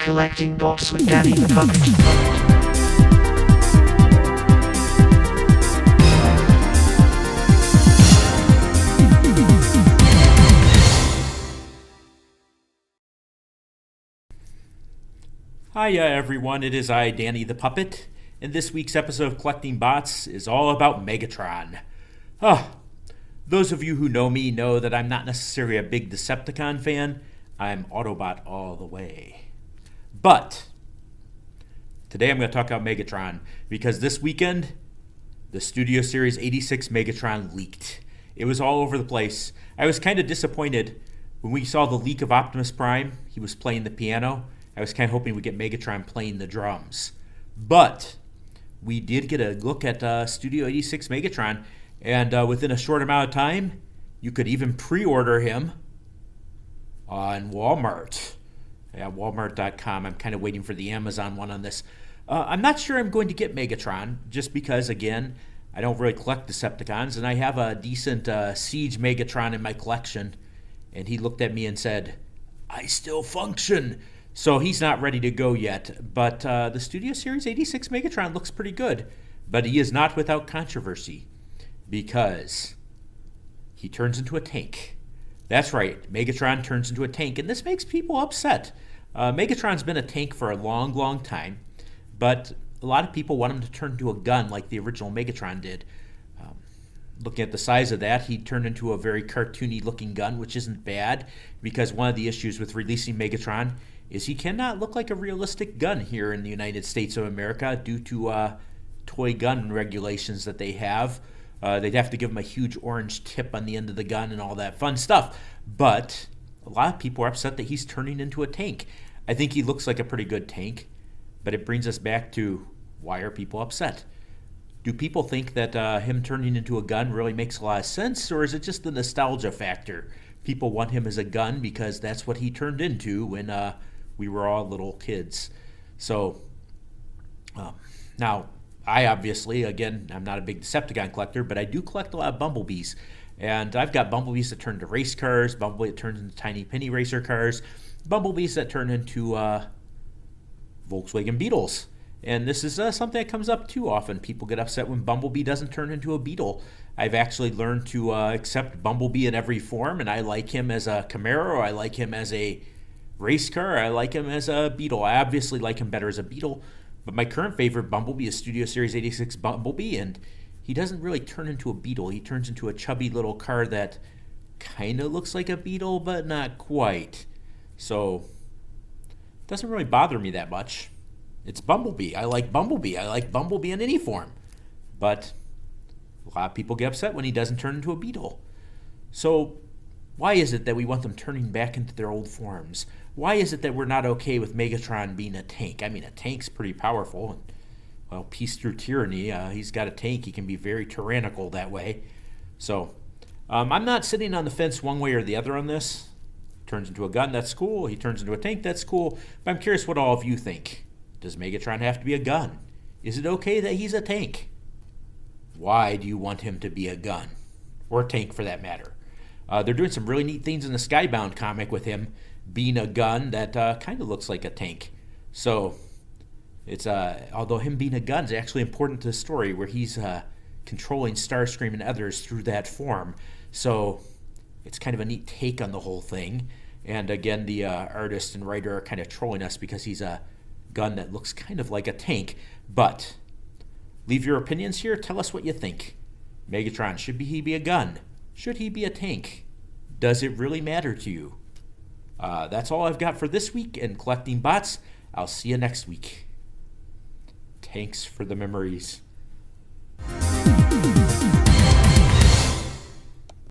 Collecting Box with Danny the Puppet. Hiya everyone, it is I, Danny the Puppet, and this week's episode of Collecting Bots is all about Megatron. Those of you who know me know that I'm not necessarily a big Decepticon fan. I'm Autobot all the way. But today I'm going to talk about Megatron because this weekend the Studio Series 86 Megatron leaked. It was all over the place. I was kind of disappointed when we saw the leak of Optimus Prime. He was playing the piano. I was kind of hoping we'd get Megatron playing the drums. But we did get a look at Studio 86 Megatron, and within a short amount of time, you could even pre-order him on Walmart. Yeah, Walmart.com. I'm kind of waiting for the Amazon one on this. I'm not sure I'm going to get Megatron, just because, again, I don't really collect Decepticons, and I have a decent Siege Megatron in my collection. And he looked at me and said, "I still function." So he's not ready to go yet, but the Studio Series 86 Megatron looks pretty good. But he is not without controversy because he turns into a tank. That's right, Megatron turns into a tank, and this makes people upset. Megatron's been a tank for a long, long time, but a lot of people want him to turn into a gun like the original Megatron did. Looking at the size of that, he turned into a very cartoony-looking gun, which isn't bad, because one of the issues with releasing Megatron is he cannot look like a realistic gun here in the United States of America due to toy gun regulations that they have. They'd have to give him a huge orange tip on the end of the gun and all that fun stuff. But a lot of people are upset that he's turning into a tank. I think he looks like a pretty good tank, but it brings us back to, why are people upset? Do people think that him turning into a gun really makes a lot of sense, or is it just the nostalgia factor? People want him as a gun because that's what he turned into when we were all little kids. So now, I obviously, again, I'm not a big Decepticon collector, but I do collect a lot of Bumblebees. And I've got Bumblebees that turn into race cars, Bumblebee that turns into tiny penny racer cars, Bumblebees that turn into Volkswagen Beetles. And this is something that comes up too often. People get upset when Bumblebee doesn't turn into a Beetle. I've actually learned to accept Bumblebee in every form, and I like him as a Camaro, I like him as a race car, I like him as a Beetle. I obviously like him better as a Beetle, but my current favorite Bumblebee is Studio Series 86 Bumblebee, and he doesn't really turn into a Beetle. He turns into a chubby little car that kind of looks like a Beetle, but not quite. So it doesn't really bother me that much. It's Bumblebee. I like Bumblebee. I like Bumblebee in any form. But a lot of people get upset when he doesn't turn into a Beetle. So why is it that we want them turning back into their old forms? Why is it that we're not okay with Megatron being a tank? I mean, a tank's pretty powerful. And, well, peace through tyranny. He's got a tank. He can be very tyrannical that way. So I'm not sitting on the fence one way or the other on this. Turns into a gun, that's cool. He turns into a tank, that's cool. But I'm curious what all of you think. Does Megatron have to be a gun? Is it okay that he's a tank? Why do you want him to be a gun? Or a tank, for that matter. They're doing some really neat things in the Skybound comic with him being a gun that kind of looks like a tank. So, it's although him being a gun is actually important to the story where he's controlling Starscream and others through that form. So, it's kind of a neat take on the whole thing. And again, the artist and writer are kind of trolling us because he's a gun that looks kind of like a tank. But leave your opinions here. Tell us what you think. Megatron, should he be a gun? Should he be a tank? Does it really matter to you? That's all I've got for this week in Collecting Bots. I'll see you next week. Thanks for the memories.